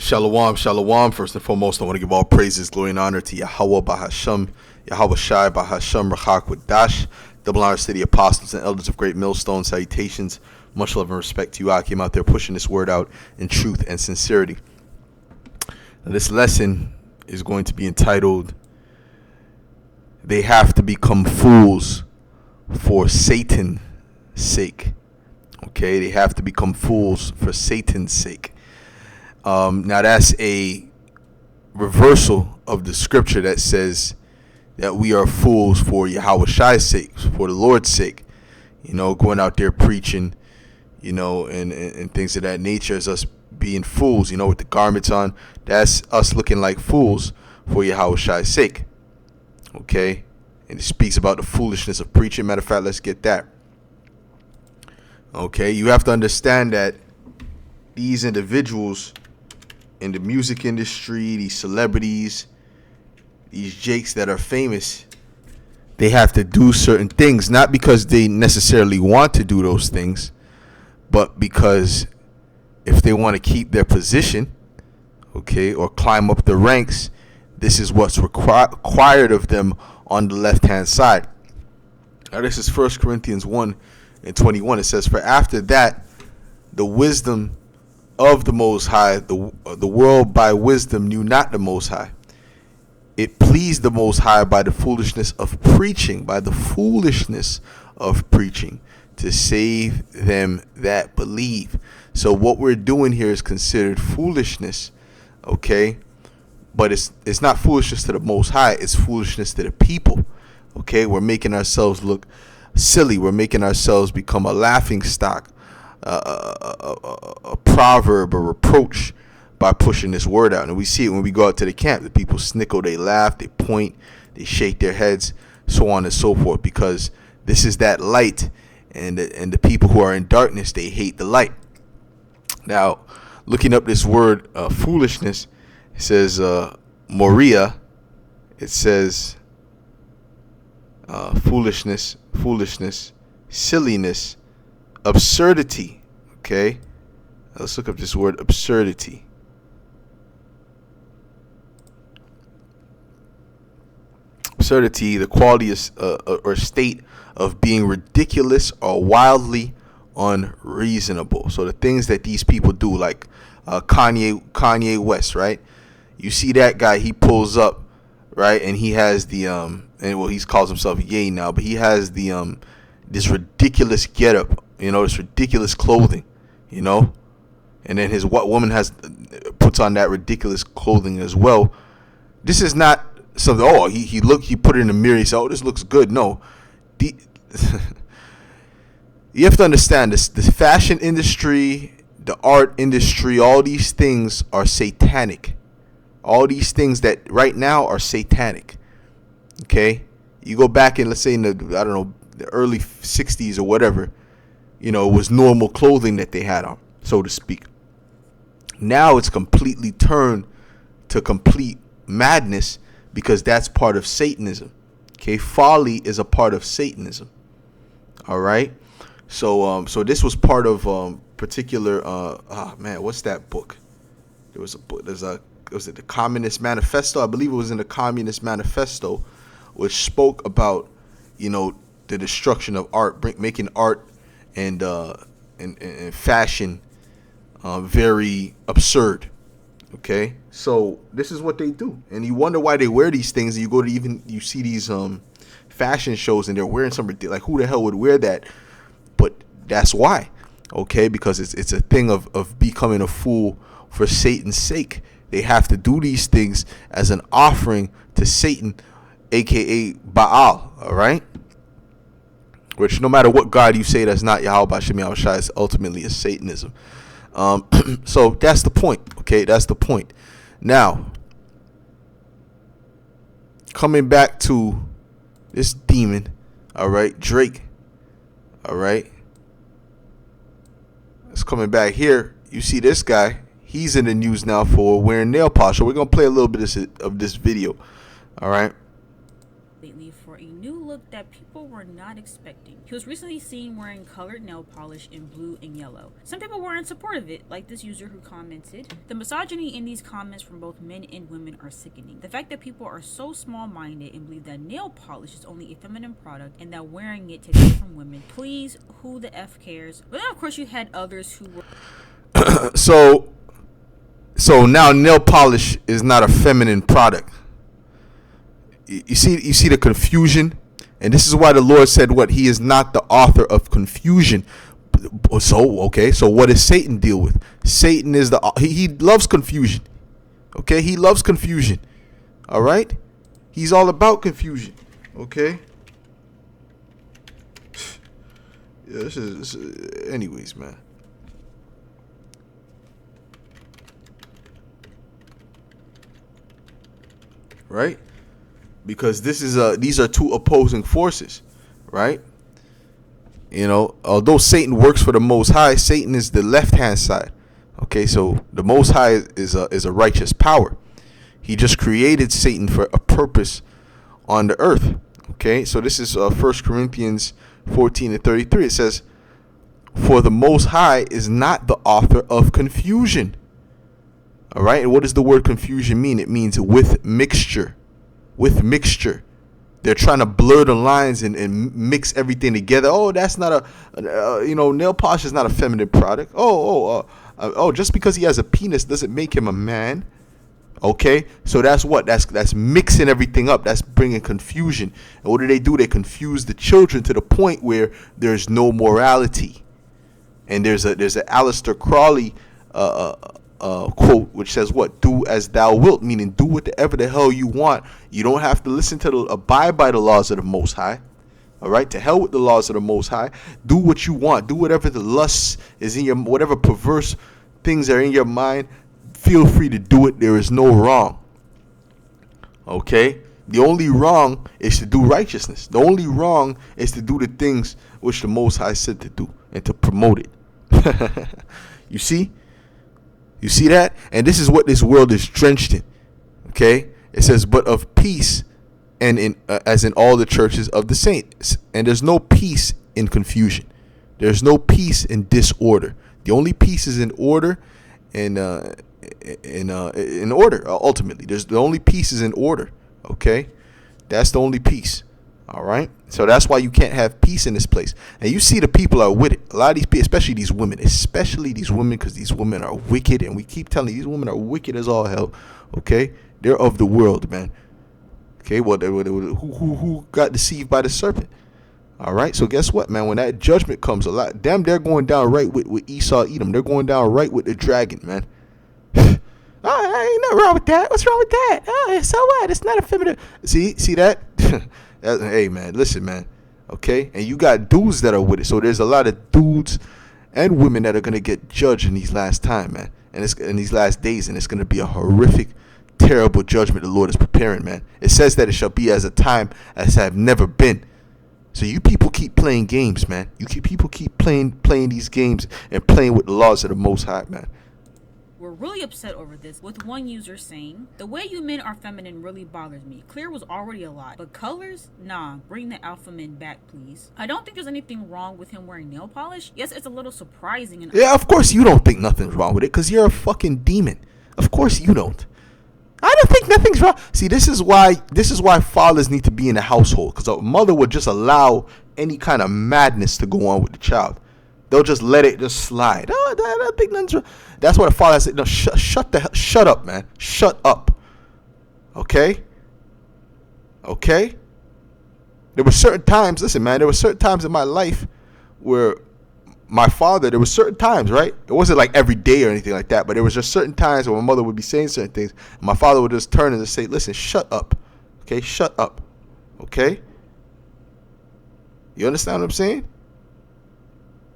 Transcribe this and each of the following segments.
Shalom, shalom. First and foremost, I want to give all praises, glory, and honor to Yahweh Bahasham, Yahweh Shai Bahasham, Rachak Wadash, double honors to the apostles and elders of Great Millstone. Salutations, much love and respect to you. I came out there pushing this word out in truth and sincerity. Now, this lesson is going to be entitled, They Have to Become Fools for Satan's Sake. Okay, they have to become fools for Satan's sake. Now that's a reversal of the scripture that says that we are fools for Yahweh Shai's sake, for the Lord's sake. You know, going out there preaching, you know, and things of that nature is us being fools, you know, with the garments on. That's us looking like fools for Yahweh Shai's sake. Okay? And it speaks about the foolishness of preaching. Matter of fact, let's get that. Okay? You have to understand that these individuals in the music industry, these celebrities, these jakes that are famous, they have to do certain things, not because they necessarily want to do those things, but because if they want to keep their position, okay, or climb up the ranks, this is what's required of them on the left-hand side. Now, this is 1 Corinthians 1:21. It says, "For after that, the wisdom of the Most High, the world by wisdom knew not the Most High. It pleased the Most High by the foolishness of preaching, to save them that believe." So what we're doing here is considered foolishness, okay? But it's not foolishness to the Most High, it's foolishness to the people, okay? We're making ourselves look silly. We're making ourselves become a laughing stock, a proverb, a reproach by pushing this word out. And we see it when we go out to the camp. The people snickle, they laugh, they point, they shake their heads, so on and so forth, because this is that light, and the people who are in darkness, they hate the light. Now, looking up this word foolishness, it says moria. It says foolishness, silliness, absurdity. Okay, let's look up this word absurdity. Absurdity, the quality is, or state of being ridiculous or wildly unreasonable. So the things that these people do, like Kanye West, right? You see that guy, he pulls up, right, and he has the he calls himself Ye now, but he has the this ridiculous getup, you know, this ridiculous clothing, you know, and then his woman puts on that ridiculous clothing as well. This is not something. He put it in the mirror. He said, "Oh, this looks good." No, you have to understand this: the fashion industry, the art industry, all these things are satanic. All these things that right now are satanic. Okay, you go back and let's say in the early 60s or whatever, you know, it was normal clothing that they had on, so to speak. Now it's completely turned to complete madness because that's part of Satanism. Okay, folly is a part of Satanism. All right, so this was part of particular. What's that book? There was a book. Was it the Communist Manifesto? I believe it was in the Communist Manifesto, which spoke about, you know, the destruction of art, making art and fashion very absurd. Okay, so this is what they do, and you wonder why they wear these things. And you go to you see these fashion shows, and they're wearing something like, who the hell would wear that? But that's why, okay, because it's a thing of becoming a fool for Satan's sake. They have to do these things as an offering to Satan, aka Baal. All right, which no matter what God you say that's not Yahweh B'Shem Yahweh Shai, is ultimately a Satanism. So that's the point. Okay, that's the point. Now, coming back to this demon, all right, Drake, all right. It's coming back here. You see this guy. He's in the news now for wearing nail polish. So we're going to play a little bit of this video. All right. For a new look look that people were not expecting. He was recently seen wearing colored nail polish in blue and yellow. Some people were in support of it, like this user who commented. The misogyny in these comments from both men and women are sickening. The fact that people are so small-minded and believe that nail polish is only a feminine product and that wearing it takes away from women. Please, who the F cares? But then of course you had others who were So now nail polish is not a feminine product. You see the confusion, and this is why the Lord said what He is not the author of confusion. So what does Satan deal with? Satan is he loves confusion. Okay, he loves confusion. All right, he's all about confusion. Okay. Yeah, this is anyways, man. Right? Because these are two opposing forces, right? You know, although Satan works for the Most High, Satan is the left-hand side. Okay, so the Most High is a righteous power. He just created Satan for a purpose on the earth. Okay, so this is 1 Corinthians 14:33. It says, "For the Most High is not the author of confusion." All right, and what does the word confusion mean? It means with mixture. With mixture. They're trying to blur the lines and mix everything together. Oh, that's not nail polish is not a feminine product. Just because he has a penis doesn't make him a man. Okay, so that's mixing everything up. That's bringing confusion. And what do? They confuse the children to the point where there's no morality. And there's a Aleister Crowley quote which says what? Do as thou wilt, meaning do whatever the hell you want. You don't have to listen to abide by the laws of the Most High. All right, to hell with the laws of the Most High. Do what you want. Do whatever the lust is in your, whatever perverse things are in your mind. Feel free to do it. There is no wrong. Okay, the only wrong is to do righteousness. The only wrong is to do the things which the Most High said to do and to promote it. You see? You see that? And this is what this world is drenched in. Okay? It says, but of peace, and in as in all the churches of the saints. And there's no peace in confusion. There's no peace in disorder. The only peace is in order, and in order. Ultimately, the only peace is in order. Okay? That's the only peace. All right, so that's why you can't have peace in this place. And you see the people are with it. A lot of these people, especially these women, because these women are wicked, and we keep telling you, these women are wicked as all hell. Okay, they're of the world, man. Okay, well, who got deceived by the serpent? All right, so guess what, man? When that judgment comes, they're going down right with Esau, Edom. They're going down right with the dragon, man. Oh, ain't nothing wrong with that. What's wrong with that? Oh, so what? It's not a feminine. See that? Hey, man, listen, man. Okay? And you got dudes that are with it. So there's a lot of dudes and women that are going to get judged in these last time, man. And it's in these last days. And it's going to be a horrific, terrible judgment the Lord is preparing, man. It says that it shall be as a time as have never been. So you people keep playing games, man. People keep playing these games and playing with the laws of the Most High, man. We're really upset over this, with one user saying, "The way you men are feminine really bothers me. Clear was already a lot, but colors? Nah, bring the alpha men back, please." I don't think there's anything wrong with him wearing nail polish. Yes, it's a little surprising. And yeah, of course you don't think nothing's wrong with it, because you're a fucking demon. Of course you don't. I don't think nothing's wrong. See, this is why fathers need to be in the household, because a mother would just allow any kind of madness to go on with the child. They'll just let it just slide. Oh, I don't think nothing's wrong. That's what a father said. No, shut up, man. Shut up. Okay? Okay? There were certain times, listen, man, there were certain times in my life where my father, there were certain times, right? It wasn't like every day or anything like that, but there was just certain times where my mother would be saying certain things, and my father would just turn and just say, listen, shut up. Okay? Shut up. Okay? You understand what I'm saying?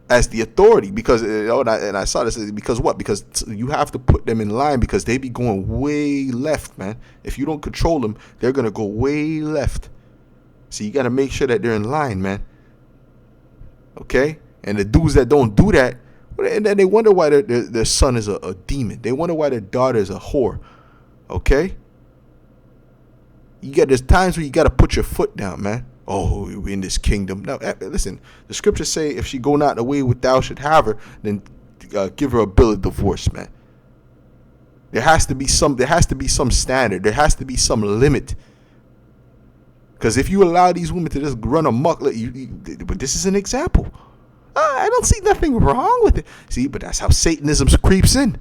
As the authority, because and I saw this because what? Because you have to put them in line, because they be going way left, man. If you don't control them, they're gonna go way left. So you gotta make sure that they're in line, man. Okay? And the dudes that don't do that, and then they wonder why their son is a demon. They wonder why their daughter is a whore. Okay? There's times where you gotta put your foot down, man. oh, we in this kingdom. Now, listen, the scriptures say if she go not away with thou should have her, then give her a bill of divorce, man. There has to be some standard. There has to be some limit. Because if you allow these women to just run amok, but this is an example. I don't see nothing wrong with it. See, but that's how Satanism creeps in.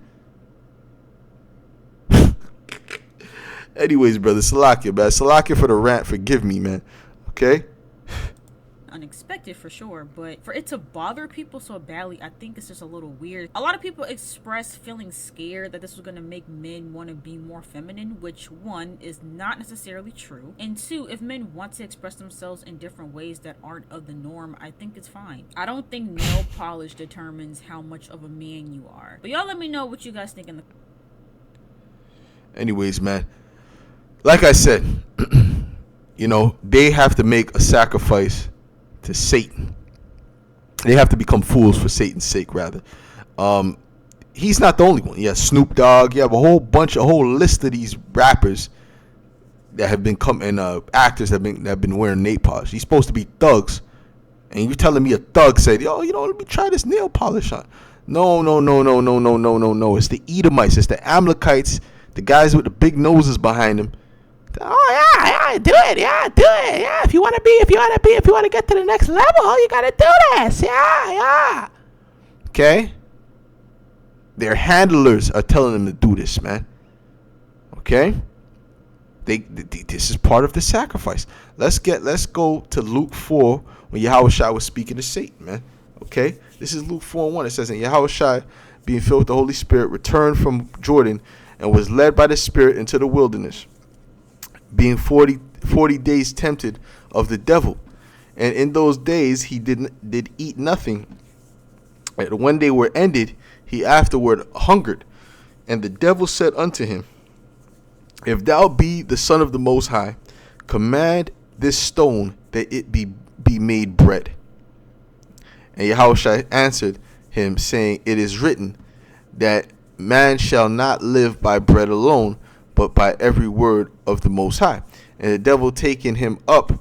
Anyways, brother, Salakia, man. Salakia for the rant. Forgive me, man. Okay? Unexpected for sure, but for it to bother people so badly, I think it's just a little weird. A lot of people expressed feeling scared that this was going to make men want to be more feminine, which one is not necessarily true, and two, if men want to express themselves in different ways that aren't of the norm, I think it's fine. I don't think nail polish determines how much of a man you are, but y'all let me know what you guys think in the... Anyways, man, like I said, they have to make a sacrifice to Satan. They have to become fools for Satan's sake, rather. He's not the only one. You have Snoop Dogg. You have a whole list of these rappers that have been actors that have been wearing nail polish. He's supposed to be thugs, and you're telling me a thug said, "Yo, let me try this nail polish on." No. It's the Edomites. It's the Amalekites. The guys with the big noses behind them. Oh yeah, do it. Yeah, do it. Yeah, if you want to get to the next level, you gotta do this. Yeah. Okay. Their handlers are telling them to do this, man. Okay. This is part of the sacrifice. Let's go to Luke 4 when Yahushua was speaking to Satan, man. Okay. This is Luke 4:1. It says, and Yahushua, being filled with the Holy Spirit, returned from Jordan and was led by the Spirit into the wilderness, being 40 days tempted of the devil. And in those days he did eat nothing. And when they were ended, he afterward hungered. And the devil said unto him, if thou be the Son of the Most High, command this stone that it be made bread. And Yahushua answered him, saying, it is written that man shall not live by bread alone, but by every word of the Most High. And the devil, taking him up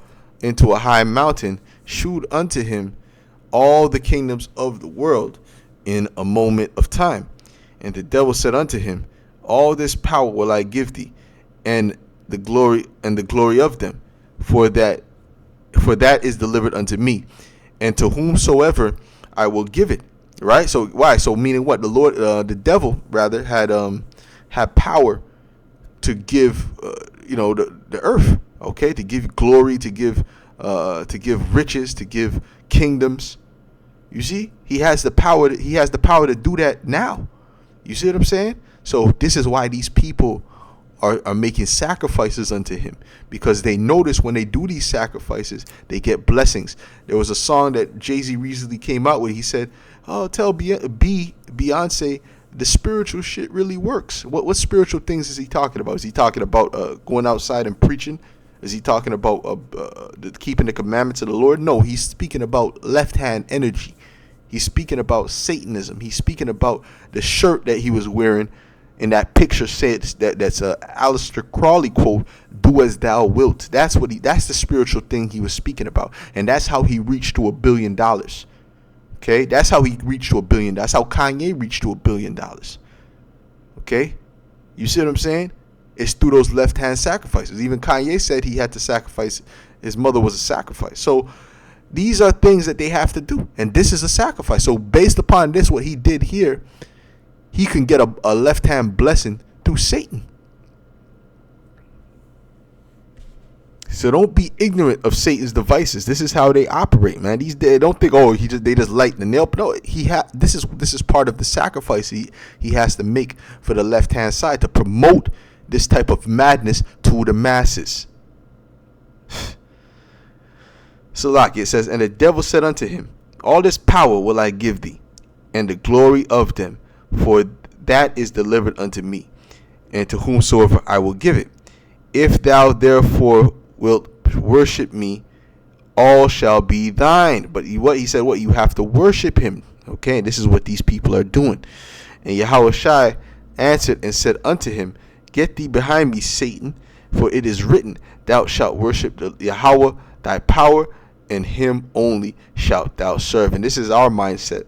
into a high mountain, shewed unto him all the kingdoms of the world in a moment of time. And the devil said unto him, all this power will I give thee, and the glory of them, for that is delivered unto me, and to whomsoever I will give it. Right? So why? So meaning what? The devil rather had power to give the earth, okay, to give glory, to give riches, to give kingdoms. You see, he has the power to do that now. You see what I'm saying? So this is why these people are making sacrifices unto him, because they notice when they do these sacrifices, they get blessings. There was a song that Jay-Z recently came out with. He said, oh, tell Beyonce the spiritual shit really works. What spiritual things is he talking about? Is he talking about going outside and preaching? Is he talking about keeping the commandments of the Lord? No, he's speaking about left-hand energy. He's speaking about Satanism. He's speaking about the shirt that he was wearing in that picture. Says that's a Aleister Crowley quote, do as thou wilt. That's the spiritual thing he was speaking about. And that's how he reached to $1 billion. Okay, that's how he reached to $1 billion. That's how Kanye reached to $1 billion. Okay, you see what I'm saying? It's through those left-hand sacrifices. Even Kanye said he had to sacrifice. His mother was a sacrifice. So these are things that they have to do, and this is a sacrifice. So based upon this, what he did here, he can get a left-hand blessing through Satan. So don't be ignorant of Satan's devices. This is how they operate, man. They don't think, oh, they just light the nail. No, this is part of the sacrifice he has to make for the left-hand side to promote this type of madness to the masses. So like it says, and the devil said unto him, all this power will I give thee, and the glory of them, for that is delivered unto me, and to whomsoever I will give it. If thou therefore wilt worship me, all shall be thine. But he said, you have to worship him. Okay, this is what these people are doing. And Yahushua answered and said unto him, get thee behind me, Satan, for it is written, thou shalt worship Yahweh thy power, and him only shalt thou serve. And this is our mindset.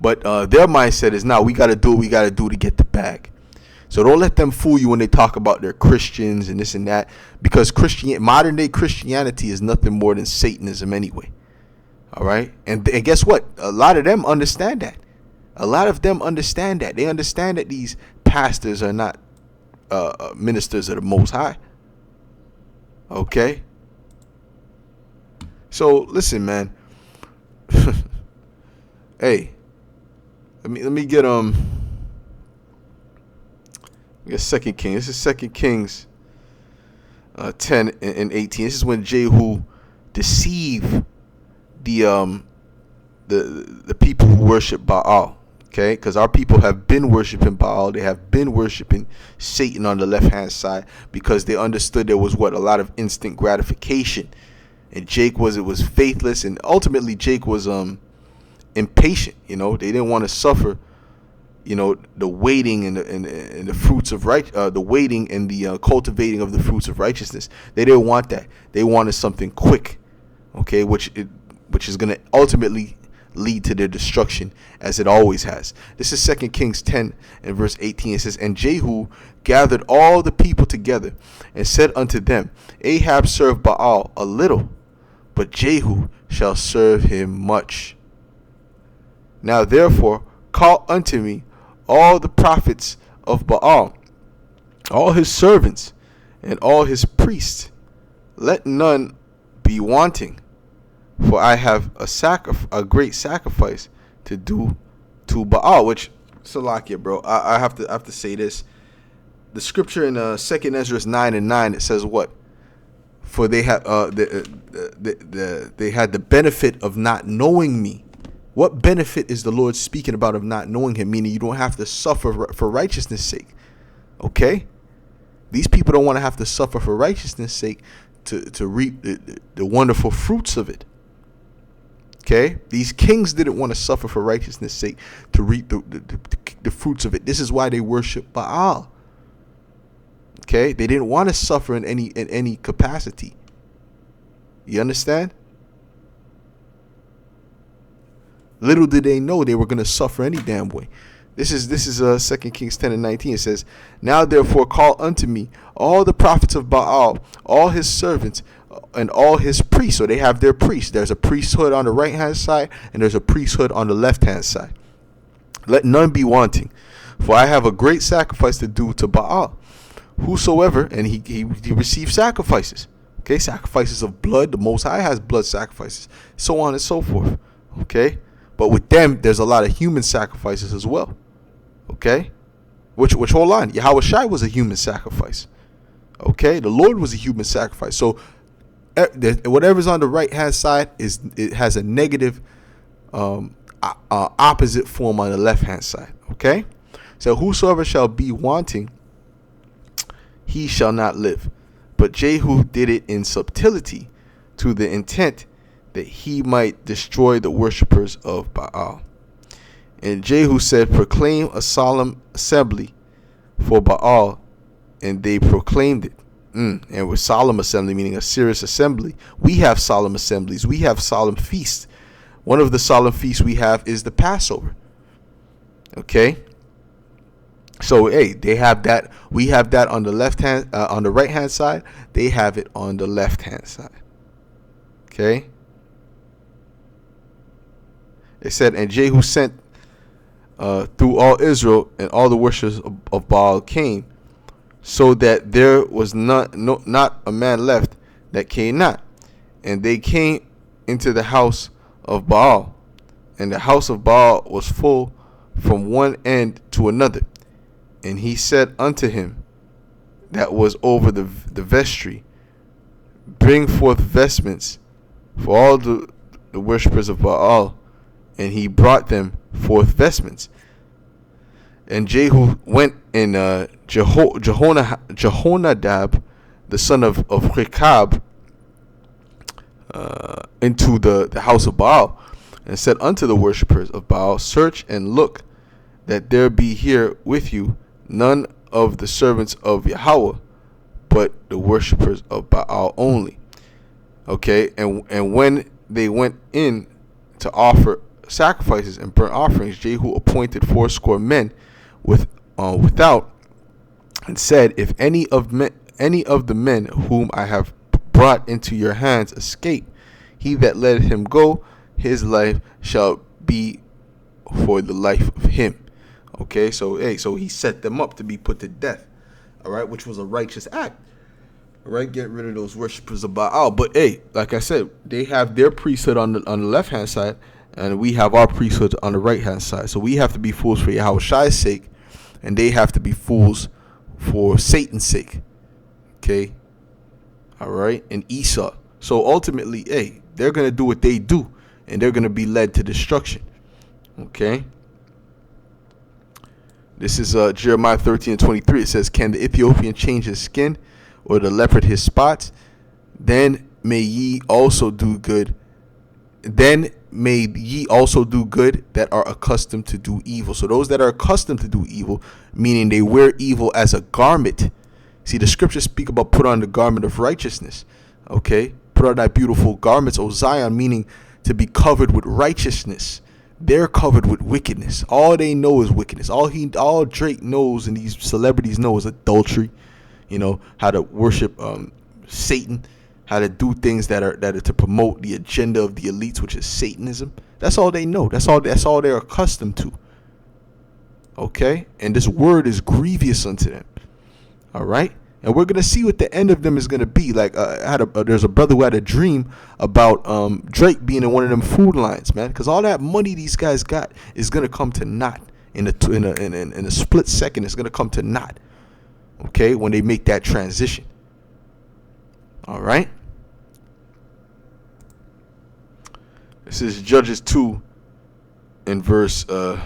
But their mindset is, now we got to do what we got to do to get the bag. So don't let them fool you when they talk about their Christians and this and that, because modern day Christianity is nothing more than Satanism anyway. All right. And guess what? A lot of them understand that. They understand that these pastors are not ministers of the Most High. Okay. So listen, man. Hey, let me get Second Kings. This is Second Kings 10 and 18. This is when Jehu deceived the people who worship Baal. Okay, because our people have been worshiping Baal. They have been worshiping Satan on the left-hand side, because they understood there was a lot of instant gratification. And Jake was faithless, and ultimately Jake was impatient. They didn't want to suffer, the waiting and the fruits of the waiting and the cultivating of the fruits of righteousness. They didn't want that. They wanted something quick, okay, which is going to ultimately lead to their destruction, as it always has. This is 2 Kings 10 and verse 18. It says, and Jehu gathered all the people together and said unto them, Ahab served Baal a little, but Jehu shall serve him much. Now therefore call unto me all the prophets of Baal, all his servants, and all his priests. Let none be wanting, for I have a great sacrifice to do to Baal. Which, Salakia, bro, I have to say this. The scripture in 2 Ezra 9 and 9, it says what? For they had they had the benefit of not knowing me. What benefit is the Lord speaking about of not knowing him? Meaning you don't have to suffer for righteousness' sake. Okay? These people don't want to have to suffer for righteousness' sake to reap the wonderful fruits of it. Okay? These kings didn't want to suffer for righteousness' sake to reap the fruits of it. This is why they worship Baal. Okay? They didn't want to suffer in any capacity. You understand? Little did they know they were going to suffer any damn way. This is 2 Kings 10 and 19. It says, now therefore call unto me all the prophets of Baal, all his servants, and all his priests. So they have their priests. There's a priesthood on the right hand side, and there's a priesthood on the left hand side. Let none be wanting, for I have a great sacrifice to do to Baal. Whosoever, and he received sacrifices. Okay, sacrifices of blood. The Most High has blood sacrifices, so on and so forth. Okay, but with them, there's a lot of human sacrifices as well. Okay, which hold on, Yahweh Shai was a human sacrifice. Okay, the Lord was a human sacrifice. So whatever's on the right hand side it has a negative opposite form on the left hand side. Okay, so whosoever shall be wanting, he shall not live. But Jehu did it in subtlety, to the intent that he might destroy the worshippers of Baal. And Jehu said, proclaim a solemn assembly for Baal, and they proclaimed it. And with solemn assembly, meaning a serious assembly. We have solemn assemblies. We have solemn feasts. One of the solemn feasts we have is the Passover. Okay? So, hey, they have that. We have that on the left hand, on the right hand side. They have it on the left hand side. Okay? It said, and Jehu sent through all Israel, and all the worshippers of Baal came, so that there was not a man left that came not. And they came into the house of Baal, and the house of Baal was full from one end to another. And he said unto him that was over the vestry, bring forth vestments for all the worshippers of Baal. And he brought them forth vestments. And Jehu went and Jehonadab, the son of Rechab, into the house of Baal, and said unto the worshippers of Baal, search and look that there be here with you none of the servants of Yahweh, but the worshippers of Baal only. Okay, and when they went in to offer sacrifices and burnt offerings, Jehu appointed 80 men without, and said, if any of the men whom I have brought into your hands escape, he that let him go, his life shall be for the life of him. Okay, so he set them up to be put to death. All right, which was a righteous act. All right, get rid of those worshippers of Baal. But like I said, they have their priesthood on the left hand side, and we have our priesthood on the right hand side. So we have to be fools for Yahweh's sake, and they have to be fools for Satan's sake. Okay, all right, and Esau. So ultimately, they're gonna do what they do, and they're gonna be led to destruction. Okay. This is Jeremiah 13:23. It says, "Can the Ethiopian change his skin, or the leopard his spots? Then may ye also do good. Then may ye also do good that are accustomed to do evil." So those that are accustomed to do evil, meaning they wear evil as a garment. See, the scriptures speak about put on the garment of righteousness. Okay, put on thy beautiful garments, O Zion, meaning to be covered with righteousness. They're covered with wickedness. All they know is wickedness. All Drake knows and these celebrities know is adultery. You know, how to worship Satan, how to do things that are to promote the agenda of the elites, which is Satanism. That's all they know. That's all they're accustomed to. Okay? And this word is grievous unto them. All right? And we're gonna see what the end of them is gonna be. Like there's a brother who had a dream about Drake being in one of them food lines, man. Because all that money these guys got is gonna come to naught in a split second. It's gonna come to naught. Okay, when they make that transition. All right. This is Judges 2 in verse 12.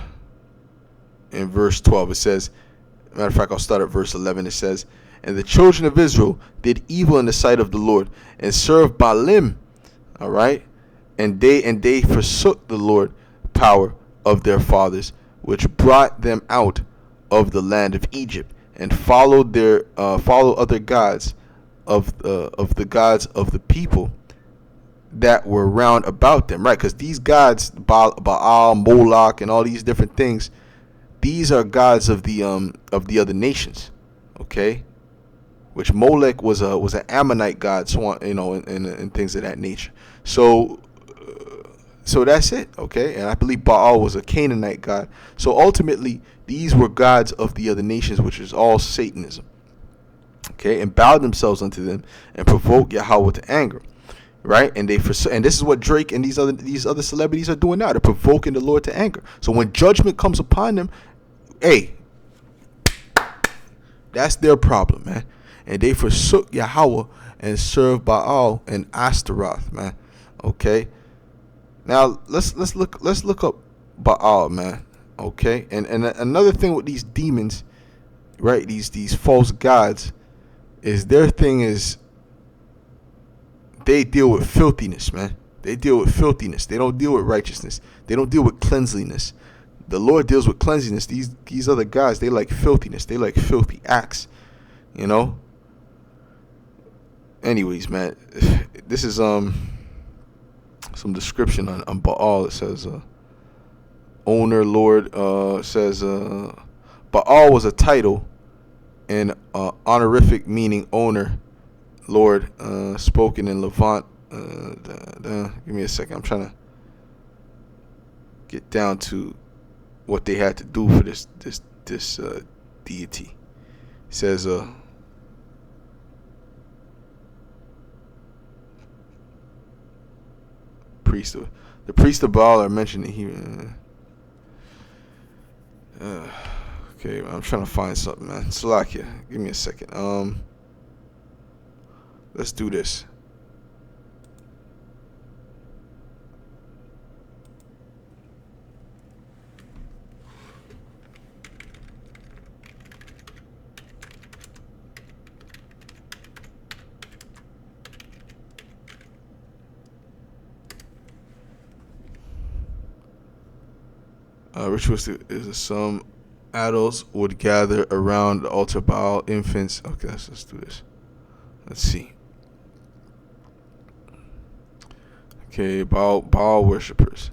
It says, matter of fact, I'll start at verse 11. It says, "And the children of Israel did evil in the sight of the Lord, and served Baalim." All right, and they forsook the Lord power of their fathers, which brought them out of the land of Egypt, and followed other gods of the gods of the people that were round about them. Right, because these gods, Baal, Moloch, and all these different things, these are gods of the other nations. Okay. Which Molech was an Ammonite god, and things of that nature. So that's it, okay? And I believe Baal was a Canaanite god. So ultimately, these were gods of the other nations, which is all Satanism, okay? And bowed themselves unto them and provoked Yahweh to anger, right? And and this is what Drake and these other celebrities are doing now. They're provoking the Lord to anger. So when judgment comes upon them, that's their problem, man. And they forsook Yahweh and served Baal and Ashtaroth, man. Okay. Now let's look up Baal, man. Okay. And another thing with these demons, right? These false gods, is their thing is they deal with filthiness, man. They deal with filthiness. They don't deal with righteousness. They don't deal with cleanliness. The Lord deals with cleanliness. These other guys, they like filthiness. They like filthy acts. You know. Anyways, man, this is some description on Baal. It says owner, Lord. Says Baal was a title and honorific, meaning owner, Lord, spoken in Levant. Give me a second. I'm trying to get down to what they had to do for this deity. It says the priest of Baal are mentioned here. Okay, I'm trying to find something, man. Salakia, give me a second. Let's do this. Ritualistic is some adults would gather around the altar Baal, infants. Okay, let's do this. Let's see. Okay, Baal worshippers.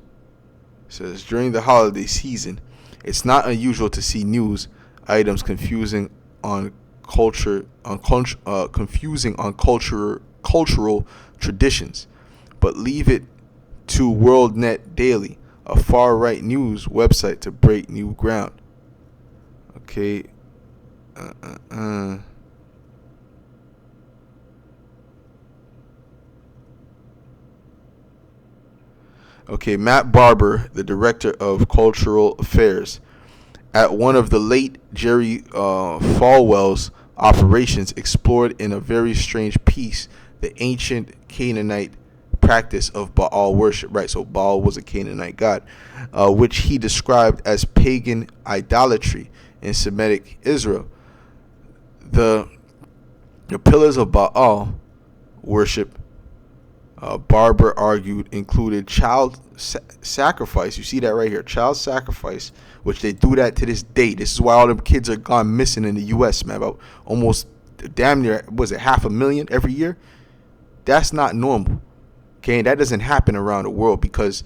It says during the holiday season, it's not unusual to see news items on confusing on cultural traditions, but leave it to WorldNet Daily, a far-right news website, to break new ground. Okay. Okay, Matt Barber, the director of cultural affairs at one of the late Jerry Falwell's operations, explored in a very strange piece the ancient Canaanite practice of Baal worship. Right, so Baal was a Canaanite god, which he described as pagan idolatry in Semitic Israel. The pillars of Baal worship, Barber argued, included child sacrifice. You see that right here, child sacrifice, which they do that to this day. This is why all them kids are gone missing in the U.S., man. About almost damn near, was it 500,000 every year? That's not normal. Okay, and that doesn't happen around the world because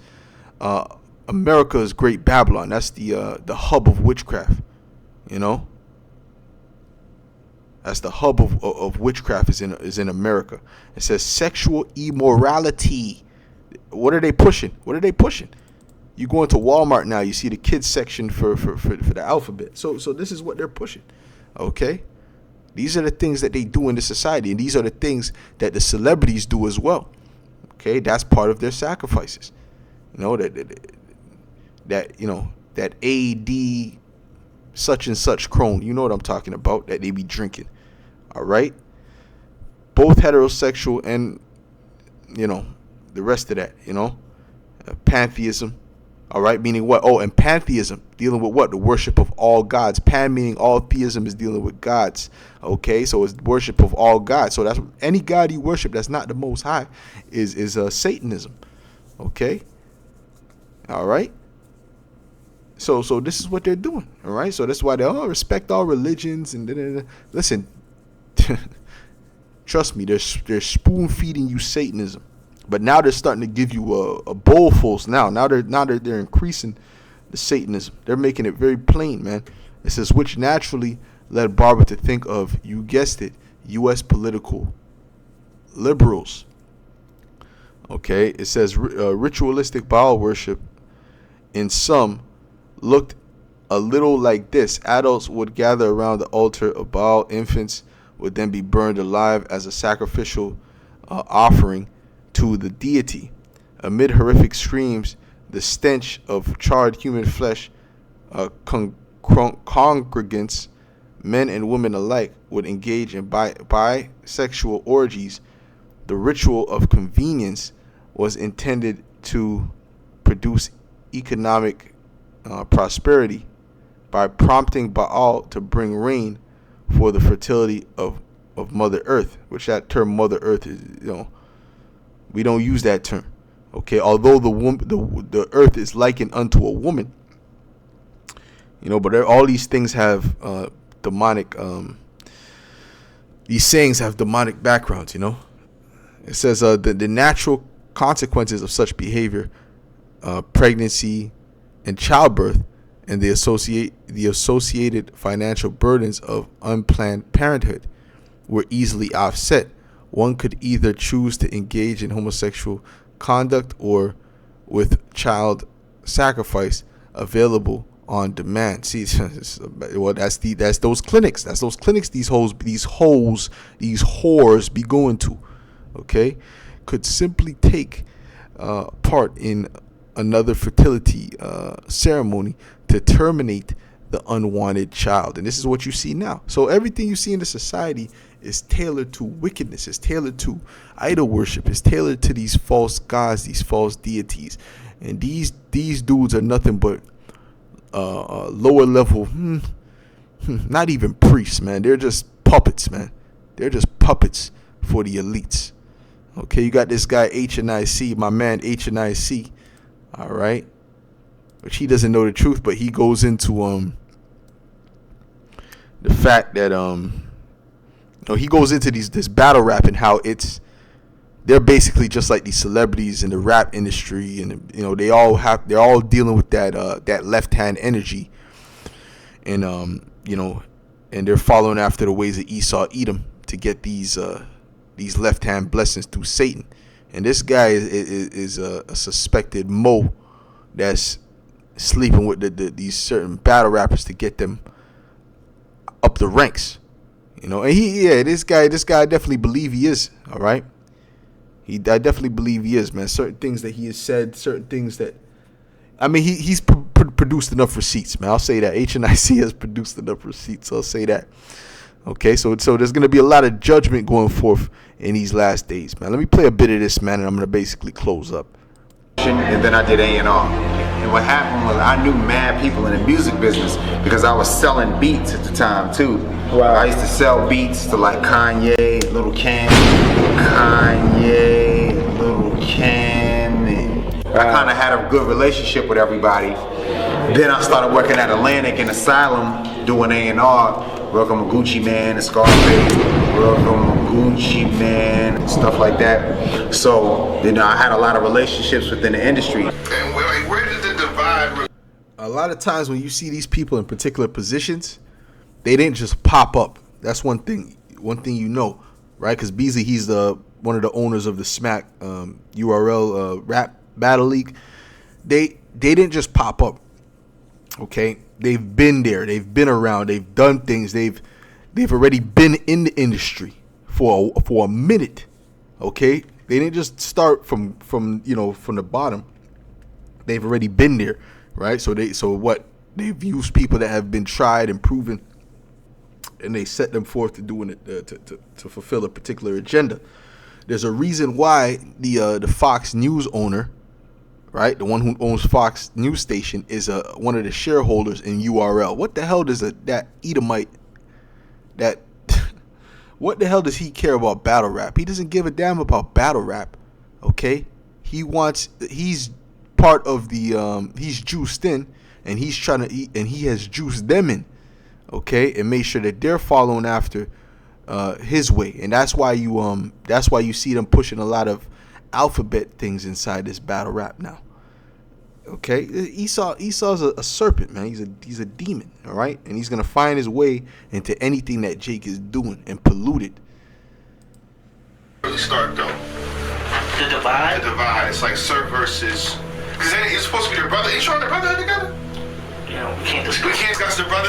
America is Great Babylon. That's the hub of witchcraft. You know, that's the hub of witchcraft is in America. It says sexual immorality. What are they pushing? You go into Walmart now, you see the kids section for the alphabet. So this is what they're pushing. Okay? These are the things that they do in the society, and these are the things that the celebrities do as well. Okay? That's part of their sacrifices. You know, that you know, that AD such and such crone, you know what I'm talking about, that they be drinking. All right? Both heterosexual and, you know, the rest of that, you know, pantheism. All right, meaning what? Oh, and pantheism, dealing with what? The worship of all gods. Pan meaning all, theism is dealing with gods. Okay, so it's worship of all gods. So that's any god you worship that's not the Most High is Satanism. Okay, all right. So this is what they're doing. All right, so that's why they respect all religions and listen. Trust me, they're spoon feeding you Satanism. But now they're starting to give you a bowlfuls. Now they're increasing the Satanism. They're making it very plain, man. It says, which naturally led Barber to think of, you guessed it, U.S. political liberals. Okay, it says ritualistic Baal worship in some looked a little like this. Adults would gather around the altar of Baal. Infants would then be burned alive as a sacrificial offering to the deity. Amid horrific screams, the stench of charred human flesh, congregants, men and women alike, would engage in bisexual orgies. The ritual of convenience was intended to produce economic prosperity by prompting Baal to bring rain for the fertility of Mother Earth, which that term Mother Earth is, you know, we don't use that term. Okay, although the earth is likened unto a woman, you know, but all these things have demonic. These sayings have demonic backgrounds. You know, it says the natural consequences of such behavior, pregnancy, and childbirth, and the associated financial burdens of unplanned parenthood, were easily offset. One could either choose to engage in homosexual conduct or with child sacrifice available on demand. See, well, that's those clinics. That's those clinics these whores be going to. Okay, could simply take part in another fertility ceremony to terminate the unwanted child. And this is what you see now. So everything you see in the society is tailored to wickedness, is tailored to idol worship, is tailored to these false gods, these false deities. And these dudes are nothing but lower level, not even priests, man. They're just puppets, man. They're just puppets for the elites. Okay, you got this guy HNIC, my man HNIC, all right, which he doesn't know the truth, but he goes into the fact that he goes into this battle rap and how it's they're basically just like these celebrities in the rap industry, and you know they're all dealing with that left hand energy, and you know, and they're following after the ways of Esau Edom to get these left hand blessings through Satan. And this guy is a suspected Mo that's sleeping with these certain battle rappers to get them up the ranks. You know, and this guy I definitely believe he is, all right? I definitely believe he is, man. Certain things that he has said, certain things that, I mean, he's produced enough receipts, man. I'll say that. HNIC has produced enough receipts. I'll say that. Okay, so there's going to be a lot of judgment going forth in these last days, man. Let me play a bit of this, man, and I'm going to basically close up. And then I did A&R. And what happened was I knew mad people in the music business because I was selling beats at the time too. Wow. I used to sell beats to like Kanye, Little Kim, and I kind of had a good relationship with everybody. Then I started working at Atlantic and Asylum doing A&R, working with Gucci Mane and Scarface, working with Gucci Mane and stuff like that. So, you know, I had a lot of relationships within the industry. And where did the divide? A lot of times when you see these people in particular positions, they didn't just pop up. That's one thing you know, right? Because Beasley, he's one of the owners of the Smack URL rap battle league. They didn't just pop up. Okay, they've been there. They've been around. They've done things. They've already been in the industry for a minute. Okay, they didn't just start from the bottom. They've already been there, right? So they've used people that have been tried and proven, and they set them forth to doing it to fulfill a particular agenda. There's a reason why the Fox News owner, right, the one who owns Fox News Station, is one of the shareholders in URL. What the hell does that Edomite what the hell does he care about battle rap? He doesn't give a damn about battle rap. Okay, he's part of he's juiced in, and he's trying to eat, and he has juiced them in. Okay, and make sure that they're following after his way, and that's why you see them pushing a lot of alphabet things inside this battle rap now. Okay, Esau's a serpent, man. He's a demon, all right, and he's gonna find his way into anything that Jake is doing and pollute it. Really start though. The divide. It's like Sir versus, because it's supposed to be their brother. Ain't you and their brother together? You know, we can't discuss their brother.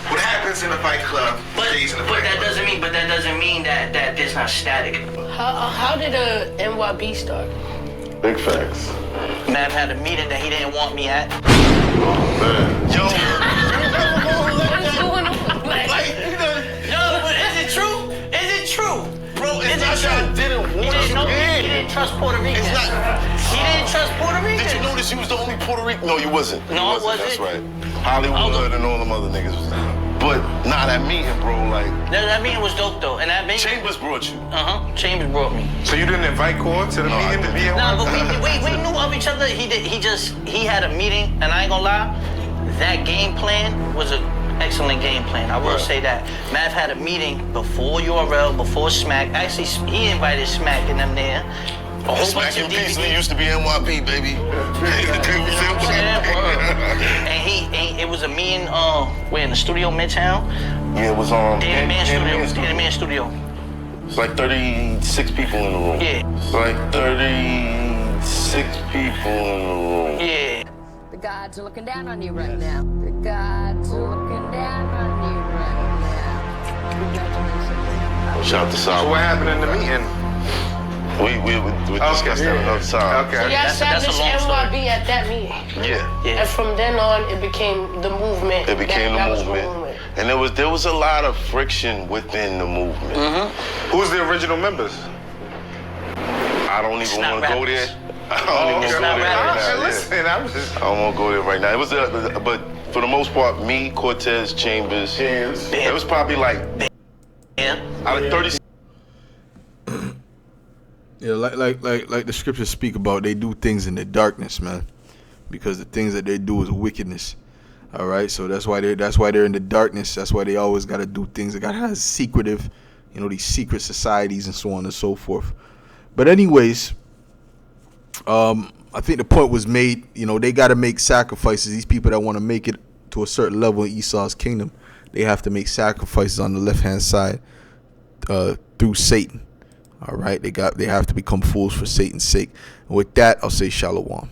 What happens in a fight club stays in the fight club. That doesn't mean that there's not static. How did NYB start? Big facts. Mav had a meeting that he didn't want me at. Oh man. Yo. Yo, but is it true? Is it true? Bro, it's not that I didn't want you. He didn't trust Puerto Ricans. It's not. He didn't trust Puerto Ricans. Did you notice you was the only Puerto Rican? No, you wasn't. No, I wasn't. That's right. Hollywood and all them other niggas was there. But that meeting, bro, like. That meeting was dope though, and that meeting. Chambers brought you. Chambers brought me. So you didn't invite Core to the meeting to be in? No, but we knew of each other. He had a meeting, and I ain't gonna lie, that game plan was an excellent game plan. I will say that. Mav had a meeting before URL, before Smack. Actually, he invited Smack and them there. Smack and Beasley used to be NYB, baby. And it was a meeting, we're in the studio Midtown. Yeah, it was Dan Man Studio. It's like 36 people in the room. Yeah. It's like 36 people in the room. Yeah. The gods are looking down on you right now. The gods are looking down on you right now. Congratulations. Shout out to Sal. So what happened in the meeting? We discussed that another time. Okay. So y'all That's a established long story. NYB at that meeting. Yeah. And from then on, it became the movement. It became that the movement. And there was a lot of friction within the movement. Who's the original members? I don't even want to go there. I don't even want to go there right now. Listen, I don't want to go there right now. It was, but for the most part, me, Cortez, Chambers. It was probably like out of 30. Yeah, like the scriptures speak about, they do things in the darkness, man, because the things that they do is wickedness. All right, so that's why they're in the darkness. That's why they always got to do things. They got to have secretive. these secret societies and so on and so forth. But anyways, I think the point was made. They got to make sacrifices. These people that want to make it to a certain level in Esau's kingdom, they have to make sacrifices on the left-hand side through Satan. All right, they have to become fools for Satan's sake. And with that, I'll say shalom.